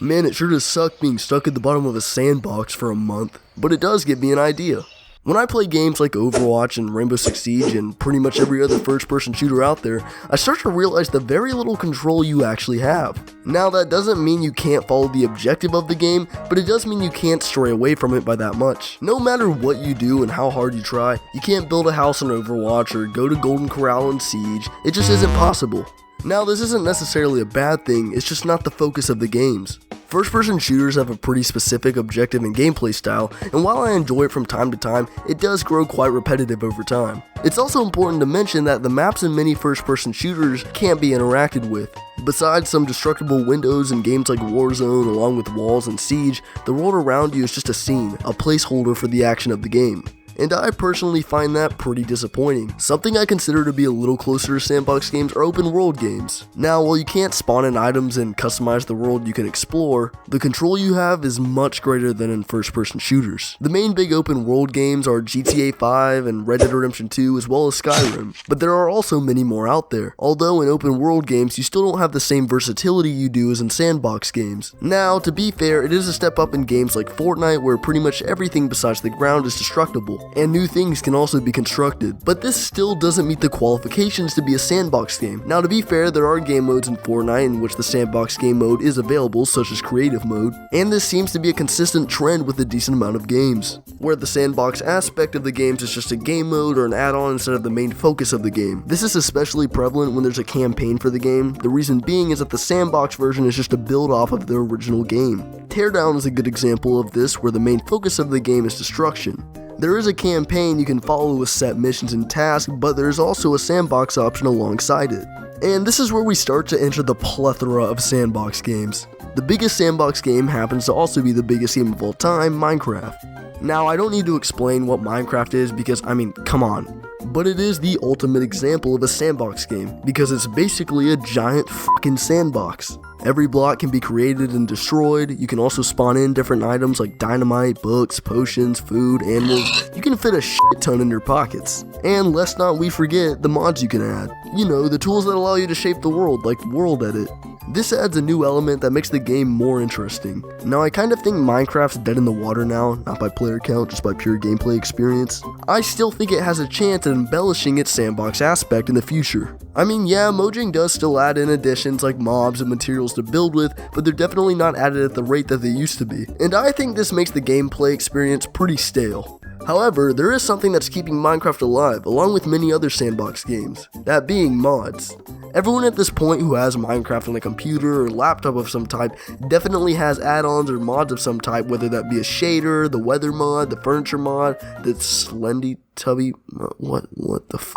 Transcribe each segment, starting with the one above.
Man, it sure does suck being stuck at the bottom of a sandbox for a month, but it does give me an idea. When I play games like Overwatch and Rainbow Six Siege and pretty much every other first-person shooter out there, I start to realize the very little control you actually have. Now, that doesn't mean you can't follow the objective of the game, but it does mean you can't stray away from it by that much. No matter what you do and how hard you try, you can't build a house in Overwatch or go to Golden Corral in Siege. It just isn't possible. Now, this isn't necessarily a bad thing, it's just not the focus of the games. First-person shooters have a pretty specific objective and gameplay style, and while I enjoy it from time to time, it does grow quite repetitive over time. It's also important to mention that the maps in many first-person shooters can't be interacted with. Besides some destructible windows in games like Warzone along with walls and Siege, the world around you is just a scene, a placeholder for the action of the game. And I personally find that pretty disappointing. Something I consider to be a little closer to sandbox games are open world games. Now, while you can't spawn in items and customize the world you can explore, the control you have is much greater than in first-person shooters. The main big open world games are GTA 5 and Red Dead Redemption 2 as well as Skyrim, but there are also many more out there. Although in open world games you still don't have the same versatility you do as in sandbox games. Now, to be fair, it is a step up in games like Fortnite where pretty much everything besides the ground is destructible, and new things can also be constructed, but this still doesn't meet the qualifications to be a sandbox game. Now, to be fair, there are game modes in Fortnite in which the sandbox game mode is available, such as creative mode, and this seems to be a consistent trend with a decent amount of games, where the sandbox aspect of the games is just a game mode or an add-on instead of the main focus of the game. This is especially prevalent when there's a campaign for the game, the reason being is that the sandbox version is just a build off of the original game. Teardown is a good example of this, where the main focus of the game is destruction. There is a campaign you can follow with set missions and tasks, but there's also a sandbox option alongside it. And this is where we start to enter the plethora of sandbox games. The biggest sandbox game happens to also be the biggest game of all time, Minecraft. Now, I don't need to explain what Minecraft is because, come on. But it is the ultimate example of a sandbox game, because it's basically a giant fucking sandbox. Every block can be created and destroyed. You can also spawn in different items like dynamite, books, potions, food, animals. You can fit a shit ton in your pockets. And let's not we forget the mods you can add. You know, the tools that allow you to shape the world, like World Edit. This adds a new element that makes the game more interesting. Now, I kind of think Minecraft's dead in the water now, not by player count, just by pure gameplay experience. I still think it has a chance at embellishing its sandbox aspect in the future. Yeah, Mojang does still add in additions like mobs and materials to build with, but they're definitely not added at the rate that they used to be. And I think this makes the gameplay experience pretty stale. However, there is something that's keeping Minecraft alive, along with many other sandbox games, that being mods. Everyone at this point who has Minecraft on a computer or laptop of some type definitely has add-ons or mods of some type, whether that be a shader, the weather mod, the furniture mod, the Slendy Tubby, what the f***?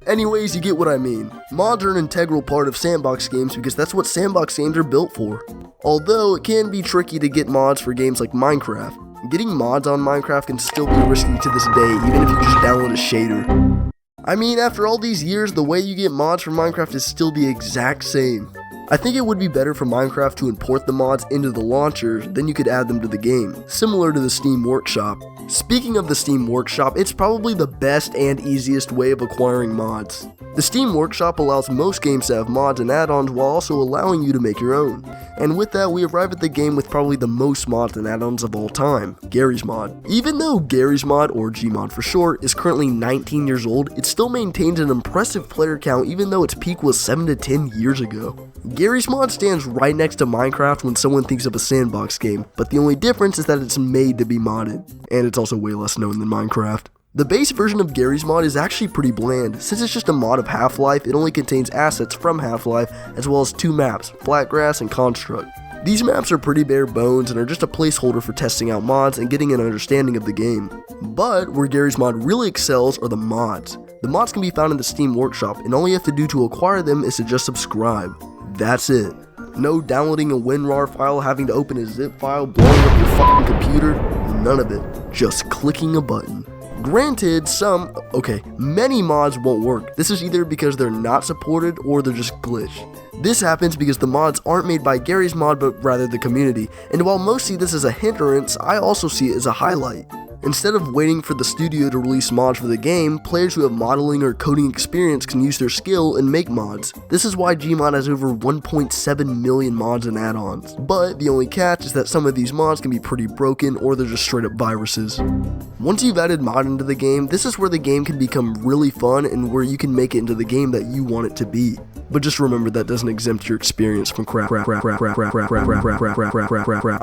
Anyways, you get what I mean. Mods are an integral part of sandbox games because that's what sandbox games are built for. Although it can be tricky to get mods for games like Minecraft. Getting mods on Minecraft can still be risky to this day, even if you just download a shader. After all these years, the way you get mods for Minecraft is still the exact same. I think it would be better for Minecraft to import the mods into the launcher, then you could add them to the game, similar to the Steam Workshop. Speaking of the Steam Workshop, it's probably the best and easiest way of acquiring mods. The Steam Workshop allows most games to have mods and add-ons while also allowing you to make your own. And with that, we arrive at the game with probably the most mods and add-ons of all time, Garry's Mod. Even though Garry's Mod, or Gmod for short, is currently 19 years old, it still maintains an impressive player count even though its peak was 7 to 10 years ago. Garry's Mod stands right next to Minecraft when someone thinks of a sandbox game, but the only difference is that it's made to be modded, and it's also way less known than Minecraft. The base version of Garry's Mod is actually pretty bland. Since it's just a mod of Half-Life, it only contains assets from Half-Life, as well as 2 maps, Flatgrass and Construct. These maps are pretty bare bones and are just a placeholder for testing out mods and getting an understanding of the game. But where Garry's Mod really excels are the mods. The mods can be found in the Steam Workshop, and all you have to do to acquire them is to just subscribe. That's it. No downloading a WinRAR file, having to open a zip file, blowing up your fucking computer, none of it. Just clicking a button. Granted, many mods won't work. This is either because they're not supported or they're just glitched. This happens because the mods aren't made by Garry's Mod but rather the community, and while most see this as a hindrance, I also see it as a highlight. Instead of waiting for the studio to release mods for the game, players who have modeling or coding experience can use their skill and make mods. This is why Gmod has over 1.7 million mods and add-ons. But the only catch is that some of these mods can be pretty broken or they're just straight up viruses. Once you've added mod into the game, this is where the game can become really fun and where you can make it into the game that you want it to be. But just remember that doesn't exempt your experience from crap. I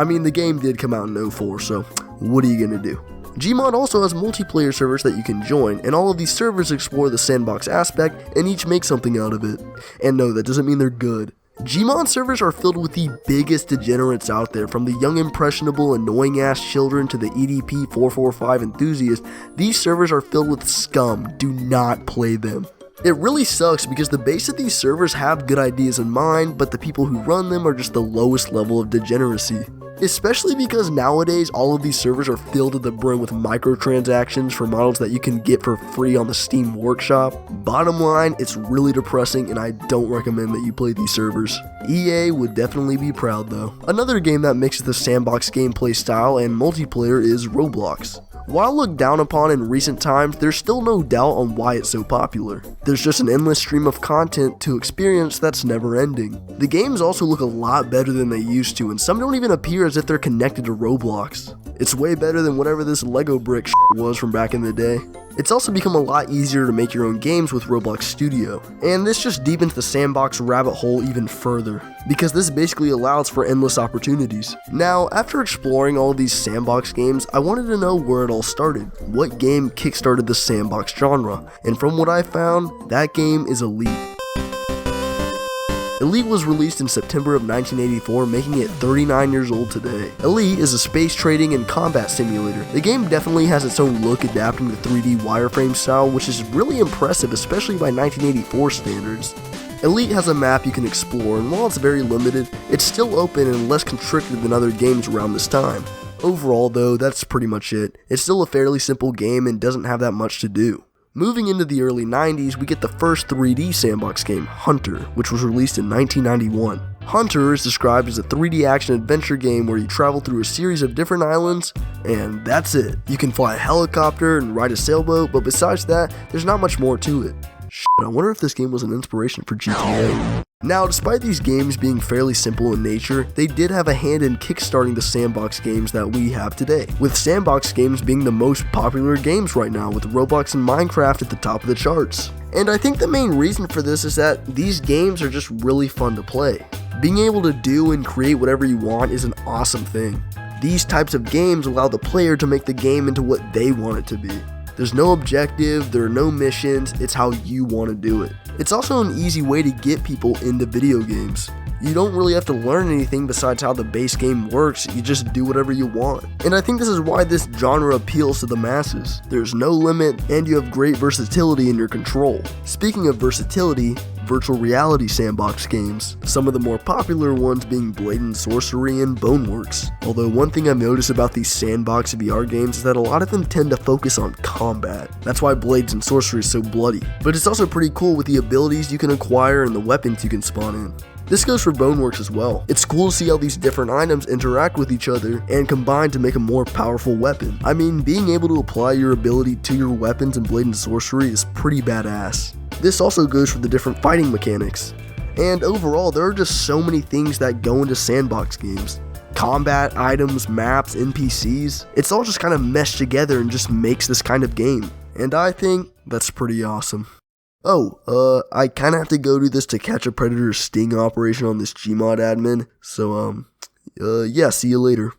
mean, the game did come out in 2004, so what are you gonna do? Gmod also has multiplayer servers that you can join, and all of these servers explore the sandbox aspect and each make something out of it. And no, that doesn't mean they're good. Gmod servers are filled with the biggest degenerates out there, from the young impressionable annoying ass children to the EDP 445 enthusiasts. These servers are filled with scum. Do not play them. It really sucks because the base of these servers have good ideas in mind, but the people who run them are just the lowest level of degeneracy. Especially because nowadays all of these servers are filled to the brim with microtransactions for models that you can get for free on the Steam Workshop. Bottom line, it's really depressing and I don't recommend that you play these servers. EA would definitely be proud though. Another game that mixes the sandbox gameplay style and multiplayer is Roblox. While looked down upon in recent times, there's still no doubt on why it's so popular. There's just an endless stream of content to experience that's never ending. The games also look a lot better than they used to, and some don't even appear as if they're connected to Roblox. It's way better than whatever this Lego brick was from back in the day. It's also become a lot easier to make your own games with Roblox Studio, and this just deepens the sandbox rabbit hole even further, because this basically allows for endless opportunities. Now, after exploring all of these sandbox games, I wanted to know where it all started. What game kickstarted the sandbox genre? And from what I found, that game is Elite. Elite was released in September of 1984, making it 39 years old today. Elite is a space trading and combat simulator. The game definitely has its own look, adapting the 3D wireframe style, which is really impressive, especially by 1984 standards. Elite has a map you can explore, and while it's very limited, it's still open and less constricted than other games around this time. Overall though, that's pretty much it. It's still a fairly simple game and doesn't have that much to do. Moving into the early 90s, we get the first 3D sandbox game, Hunter, which was released in 1991. Hunter is described as a 3D action-adventure game where you travel through a series of different islands, and that's it. You can fly a helicopter and ride a sailboat, but besides that, there's not much more to it. I wonder if this game was an inspiration for GTA. Now, despite these games being fairly simple in nature, they did have a hand in kickstarting the sandbox games that we have today, with sandbox games being the most popular games right now, with Roblox and Minecraft at the top of the charts. And I think the main reason for this is that these games are just really fun to play. Being able to do and create whatever you want is an awesome thing. These types of games allow the player to make the game into what they want it to be. There's no objective, there are no missions, it's how you want to do it. It's also an easy way to get people into video games. You don't really have to learn anything besides how the base game works, you just do whatever you want. And I think this is why this genre appeals to the masses. There's no limit, and you have great versatility in your control. Speaking of versatility, virtual reality sandbox games, some of the more popular ones being Blade and Sorcery and Boneworks. Although one thing I've noticed about these sandbox VR games is that a lot of them tend to focus on combat. That's why Blades and Sorcery is so bloody. But it's also pretty cool with the abilities you can acquire and the weapons you can spawn in. This goes for Boneworks as well. It's cool to see how these different items interact with each other and combine to make a more powerful weapon. I mean, being able to apply your ability to your weapons in Blade and Sorcery is pretty badass. This also goes for the different fighting mechanics. And overall, there are just so many things that go into sandbox games. Combat, items, maps, NPCs, it's all just kind of meshed together and just makes this kind of game. And I think that's pretty awesome. Oh, I kinda have to go do this to catch a predator sting operation on this Gmod admin, so, yeah, see you later.